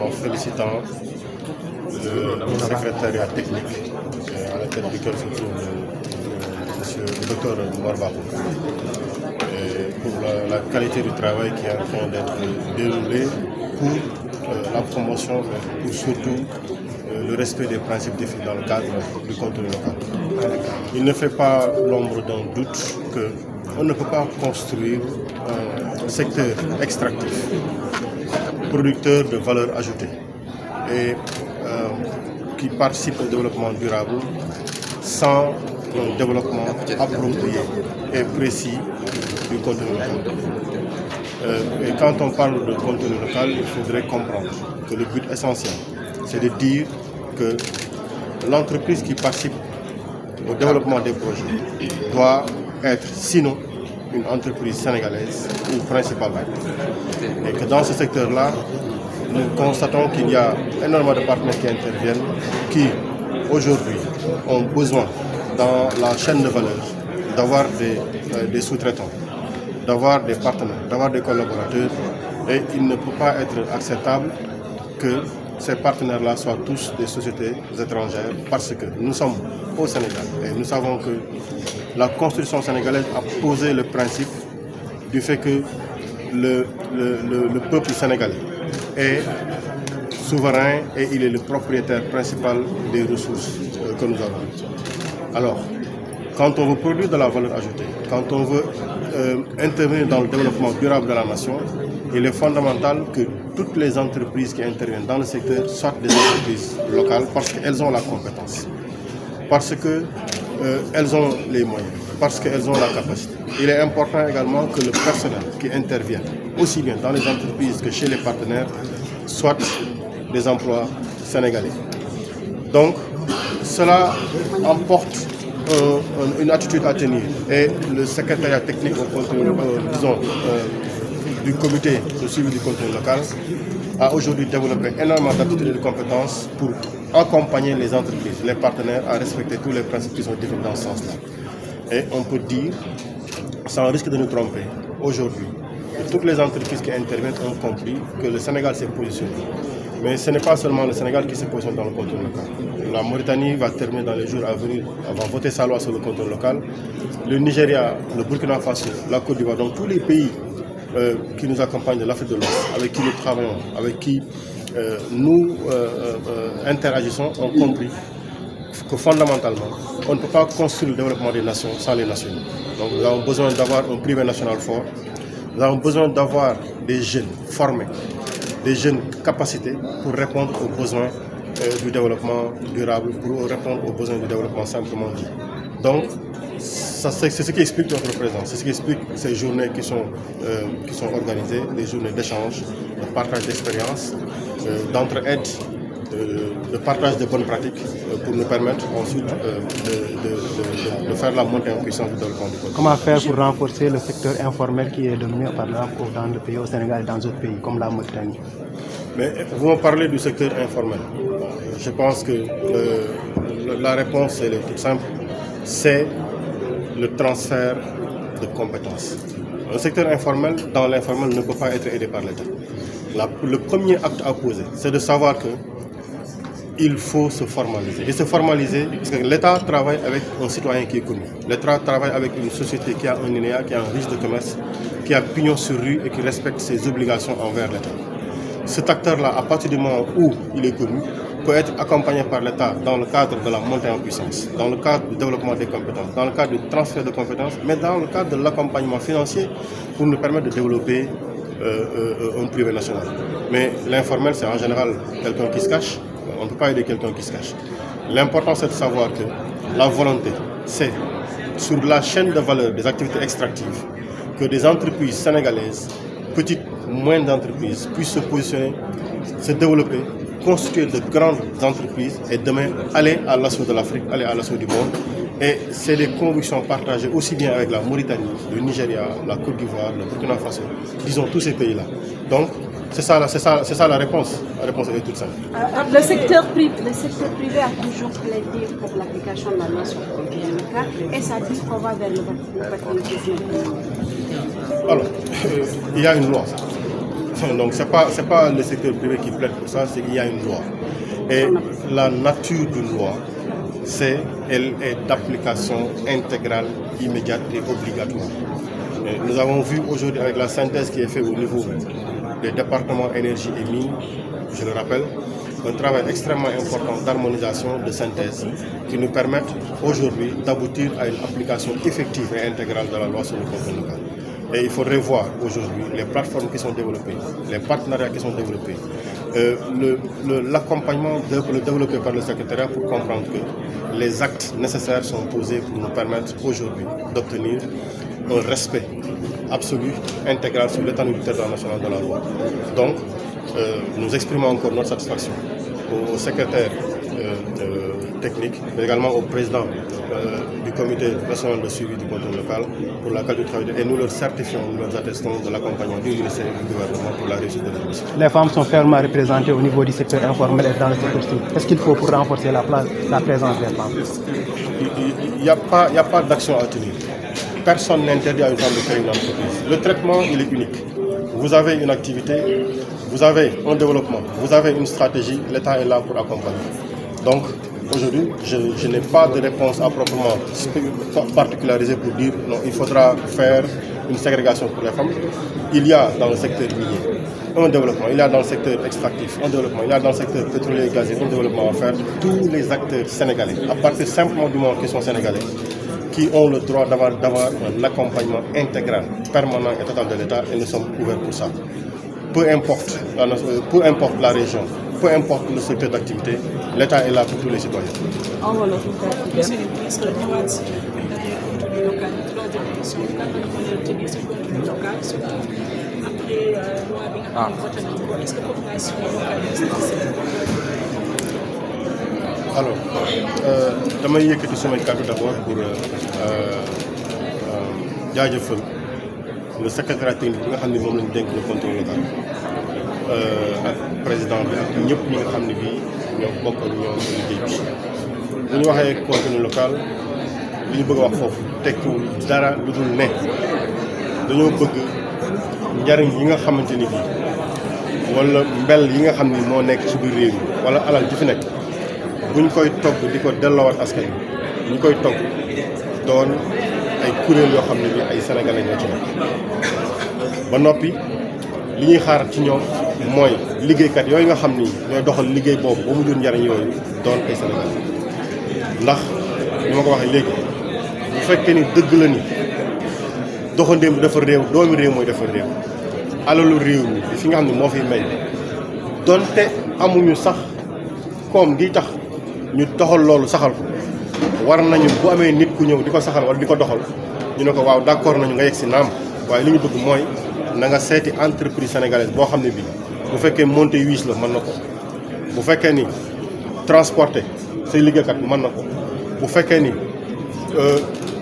en félicitant le secrétariat technique à la tête duquel se trouve le docteur Marbaro pour la qualité du travail qui est en train d'être déroulé pour la promotion, pour surtout le respect des principes définis dans le cadre du contenu local. Il ne fait pas l'ombre d'un doute qu'on ne peut pas construire un secteur extractif, producteur de valeur ajoutée et qui participe au développement durable sans un développement approprié et précis du contenu local. Et quand on parle de contenu local, il faudrait comprendre que le but essentiel, c'est de dire que l'entreprise qui participe au développement des projets doit être sinon une entreprise sénégalaise ou principalement. Et que dans ce secteur-là, nous constatons qu'il y a énormément de partenaires qui interviennent, qui aujourd'hui ont besoin dans la chaîne de valeur d'avoir des sous-traitants, d'avoir des partenaires, d'avoir des collaborateurs, et il ne peut pas être acceptable que ces partenaires-là soient tous des sociétés étrangères, parce que nous sommes au Sénégal et nous savons que la Constitution sénégalaise a posé le principe du fait que le peuple sénégalais est souverain et il est le propriétaire principal des ressources que nous avons. Alors, quand on veut produire de la valeur ajoutée, quand on veut intervenir dans le développement durable de la nation, il est fondamental que toutes les entreprises qui interviennent dans le secteur soient des entreprises locales parce qu'elles ont la compétence, parce qu'elles ont les moyens, parce qu'elles ont la capacité. Il est important également que le personnel qui intervient, aussi bien dans les entreprises que chez les partenaires, soit des emplois sénégalais. Donc, cela emporte une attitude à tenir. Et le secrétariat technique du comité de suivi du contenu local a aujourd'hui développé énormément d'aptitudes et de compétences pour accompagner les entreprises, les partenaires à respecter tous les principes qui sont définis dans ce sens-là. Et on peut dire, sans risque de nous tromper, aujourd'hui, que toutes les entreprises qui interviennent ont compris que le Sénégal s'est positionné. Mais ce n'est pas seulement le Sénégal qui se positionne dans le contenu local. La Mauritanie va terminer dans les jours à venir, elle va voter sa loi sur le contenu local. Le Nigeria, le Burkina Faso, la Côte d'Ivoire, donc tous les pays qui nous accompagnent de l'Afrique de l'Ouest, avec qui nous travaillons, avec qui nous interagissons, ont compris que fondamentalement, on ne peut pas construire le développement des nations sans les nationaux. Donc nous avons besoin d'avoir un privé national fort, nous avons besoin d'avoir des jeunes formés, des jeunes capacités pour répondre aux besoins du développement durable, pour répondre aux besoins du développement simplement dit. Donc, c'est ce qui explique notre présence, c'est ce qui explique ces journées qui sont organisées, des journées d'échange, de partage d'expériences, d'entraide, de partage de bonnes pratiques pour nous permettre ensuite de faire la montée en puissance du développement du pays. Comment faire pour renforcer le secteur informel qui est dominé par exemple dans le pays, au Sénégal et dans d'autres pays comme la Mauritanie? Mais vous me parlez du secteur informel. Je pense que la réponse elle est toute simple, c'est le transfert de compétences. Le secteur informel, dans l'informel, ne peut pas être aidé par l'État. Le premier acte à poser, c'est de savoir qu'il faut se formaliser. Et se formaliser, parce que l'État travaille avec un citoyen qui est connu. L'État travaille avec une société qui a un INEA, qui a un registre de commerce, qui a pignon sur rue et qui respecte ses obligations envers l'État. Cet acteur-là, à partir du moment où il est connu, peut être accompagné par l'État dans le cadre de la montée en puissance, dans le cadre du développement des compétences, dans le cadre du transfert de compétences, mais dans le cadre de l'accompagnement financier pour nous permettre de développer un privé national. Mais l'informel, c'est en général quelqu'un qui se cache. On ne peut pas aider quelqu'un qui se cache. L'important, c'est de savoir que la volonté, c'est sur la chaîne de valeur des activités extractives que des entreprises sénégalaises, petites, moyennes entreprises, puissent se positionner, se développer, constituer de grandes entreprises et demain aller à l'assaut de l'Afrique, aller à l'assaut du monde. Et c'est des convictions partagées aussi bien avec la Mauritanie, le Nigeria, la Côte d'Ivoire, le Burkina Faso, disons tous ces pays-là. Donc, c'est ça la réponse. La réponse est toute simple. Le secteur privé a toujours plaidé pour l'application de la loi sur le contenu local et ça dit qu'on va vers le patriotisme. Alors, il y a une loi. Donc c'est pas le secteur privé qui plaide pour ça, c'est qu'il y a une loi. Et la nature d'une loi, elle est d'application intégrale, immédiate et obligatoire. Et nous avons vu aujourd'hui avec la synthèse qui est faite au niveau des départements énergie et mines, je le rappelle, un travail extrêmement important d'harmonisation, de synthèse, qui nous permettent aujourd'hui d'aboutir à une application effective et intégrale de la loi sur le contenu local. Et il faudrait voir aujourd'hui les plateformes qui sont développées, les partenariats qui sont développés, l'accompagnement développé par le secrétariat pour comprendre que les actes nécessaires sont posés pour nous permettre aujourd'hui d'obtenir un respect absolu, intégral sur l'étendue du territoire national de la loi. Donc, nous exprimons encore notre satisfaction au secrétaire technique, mais également au président du comité national de suivi du contenu local pour la qualité du travail. Et nous leur certifions, nous leur attestons de l'accompagnement du ministère et du gouvernement pour la réussite de la mission. Les femmes sont fermement représentées au niveau du secteur informel et dans le secteur civil. Qu'est-ce qu'il faut pour renforcer la présence des femmes? Il n'y a pas d'action à tenir. Personne n'interdit à une femme de créer une entreprise. Le traitement, il est unique. Vous avez une activité, vous avez un développement, vous avez une stratégie, l'État est là pour accompagner. Donc, aujourd'hui, je n'ai pas de réponse à proprement particularisée pour dire non, il faudra faire une ségrégation pour les femmes. Il y a dans le secteur minier un développement, il y a dans le secteur extractif un développement, il y a dans le secteur pétrolier et gazier un développement à faire. Tous les acteurs sénégalais, à partir simplement du moment qu'ils sont sénégalais, qui ont le droit d'avoir un accompagnement intégral, permanent et total de l'État, et nous sommes ouverts pour ça. Peu importe la région, peu importe le secteur d'activité, l'État est là pour tous les citoyens. Alors, damay yëkkati samay kàddu d'abord pour jaajëfal le secrétaire technique bi nga xam ne moom lañu dénk le contenu local ak président bi ak ñëpp ñi nga xam ne bii ñoo bokk ak ñoom liggéey bi. Bu ñu waxee contenu local li ñu bëgg a wax foofu tekkiwul dara lu dul ne dañoo bëgg njariñ yi nga xamante ni bii wala mbel yi nga xam ni moo nekk ci biir réew mi wala alal ji fi nekk. buñ koy togg di ko delloowaat askan wi ñu koy togg doon ay kuréel yoo xam ne bi ay sénégalais ñoo ci nekk ba noppi li ñuy xaar ci ñoom mooy liggéeykat yooyu nga xam ni ñooy doxal liggéey boobu ba mu jur njariñ yooyu doon ay sénégalais ndax ni ma ko waxee léegi bu fekkee ni dëgg la ni doxandéem bi dafa réew doomi réew mooy dafa réew alalu réew mi fi nga xam ne moo fiy may donte amuñu sax koom gi tax ñu doxal loolu saxal ko war nañu bu amee nit ku ñëw di ko saxal wala di ko doxal ñu ne ko waaw d'accord nañu nga yegg si naam waaye li ñu bëgg mooy na nga seeti entreprise sénégalaise boo xam ne bii bu fekkee monter huis la mën na ko bu fekkee ni transporter say liggéeykat mën na ko bu fekkee ni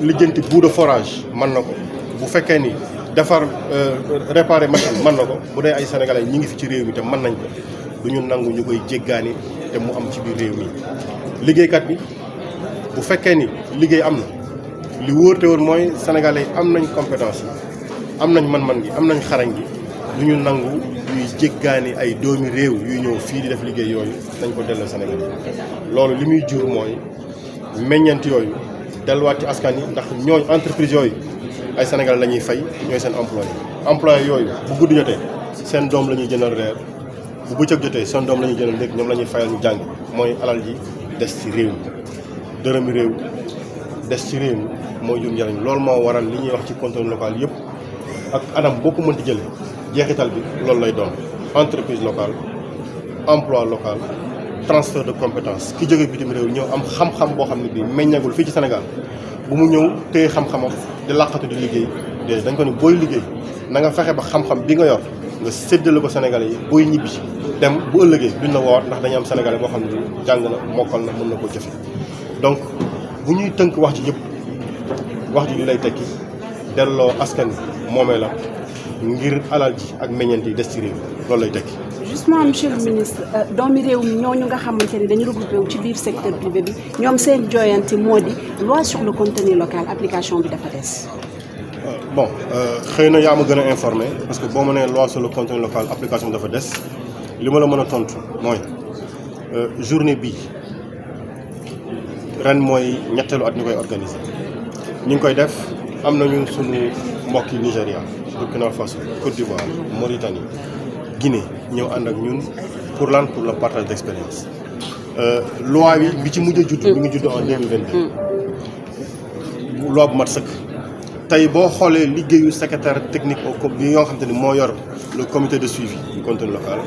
lijjanti bout de forage mën na ko bu fekkee ni defar réparer machine mën na ko bu dee ay sénégalais ñi ngi fi ci réew mi te mën nañ ko du ñu nangu ñu koy jéggaani te mu am ci biir réew mi liggéeykat bi bu fekkee ni liggéey am na li wóor te wóor mooy sénégalais yi am nañ compétence yi am nañ man-man gi am nañ xarañ gi du ñu nangu ñuy jéggaani ay doomi réew yuy ñëw fii di def liggéey yooyu nañ ko delloo Sénégal loolu li muy jur mooy meññeent yooyu delluwaat ci askan yi ndax ñooñ entreprise yooyu ay Sénégal la ñuy fay ñooy seen employé yooyu bu guddi jotee seen doom la ñuy jëndal reer bu bëccëg jotee seen doom la ñuy jëndal ndékk ñoom la ñuy fayal ñu jàng mooy alal ji des ci réew mi dërëmi réew des ci réew mi mooy jur njariñ loolu moo waral li ñuy wax ci contenu local yëpp ak anam boo ko mënti jële jeexital bi loolu lay doon entreprise locale emploi local transfert de compétence ki jóge bitim réew ñëw am xam-xam boo xam ne bii meññagul fii ci Sénégal bu mu ñëw téye xam-xamam di làqatu di liggéey déedéet dañ ko ne booy liggéey na nga fexe ba xam-xam bi nga yor nga séddale ko Sénégalais yi booy ñibbi si dem bu ëllëgee duñ la woowaat ndax dañu am Sénégalais boo xam ne bii jàng na mokkal na mën na koo jëfe donc bu ñuy tënk wax ji yëpp wax ji li lay tekki delloo askan moomee la ngir alal ji ak meññeent yi des ci réew loolu lay tekki. Justement monsieur le ministre doomi réew mi ñooñu nga xamante ni dañu regroupé wu ci biir secteur privé bi ñoom seen jooyanti moo di loi sur le contenu local application bi dafa des. bon xëy na yaa ma gën a informé parce que boo ma nee loi sur le contenu local application dafa des li ma la mën a tontu mooy journée bii ren mooy ñetteelu at ñu koy organiser ñu ngi koy def am nañu sunu mbokki Nigéria Burkina Faso Côte d'Ivoire Mauritanie Guinée ñëw ànd ak ñun pour lan pour le partage d'expérience loi bi ci mujj a judd mi ngi judd en 2022 loi bu mat sëkk tey boo xoolee liggéeyu secrétaire technique bi nga xamante ni moo yor le comité de suivi du contenu local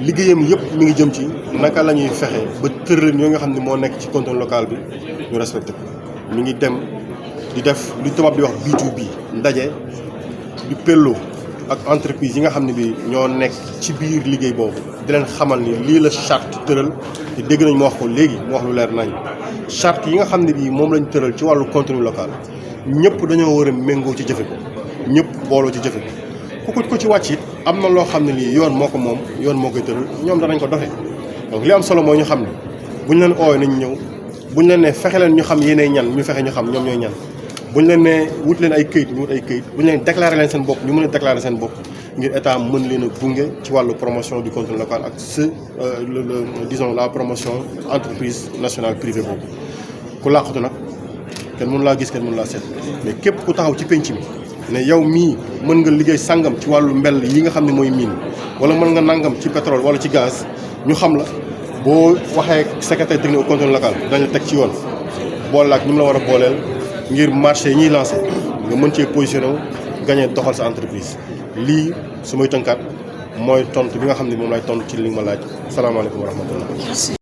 liggéeyam yëpp mi ngi jëm ci naka la ñuy fexe ba tëralin yoo nga xam ne moo nekk ci contenu local bi ñu respecté ko mi ngi dem di def lu tubaab di wax B2B ndaje di pelloo ak entreprise yi nga xam ne bi ñoo nekk ci biir liggéey boobu di leen xamal ni lii la charte tëral te dégg nañ mu wax ko léegi mu wax lu leer nañ charte yi nga xam ne bii moom lañ tëral ci wàllu contenu local ñëpp dañoo war a méngoo ci jëfe ko ñëpp booloo ci jëfe ko ku ci wàcc it am na loo xam ne lii yoon moo ko moom yoon moo koy tëral ñoom danañ ko doxee donc li am solo mooy ñu xam ne buñ leen ooyee nañ ñëw buñ leen ne fexe leen ñu xam yéenay ñan ñu fexe ñu xam ñoom ñooy ñan buñ leen ne wut leen ay këyit ñu wut ay këyit buñ leen déclaré leen seen bopp ñu mën a déclaré seen bopp ngir état mën leen a gunge ci wàllu promotion du contenu local ak disons la promotion entreprise nationale privée boobu ku làqatu nag kenn mënu laa gis kenn mënu laa seet mais képp ku taxaw ci penc mi ne yow mii mën nga liggéey sangam ci wàllu mbell yi nga xam ne mooy mine wala mën nga nangam ci pétrole wala ci gaz ñu xam la boo waxee secrétaire technique au contenu local dañ la teg ci yoon boole ak ñu mu la war a booleel ngir marché yi ñuy lancé nga mën cee positionné wu gagné doxal sa entreprise lii su may tënkaat mooy tontu bi nga xam ne moom lay tontu ci li nga ma laaj salaamaaleykum wa rahmatullah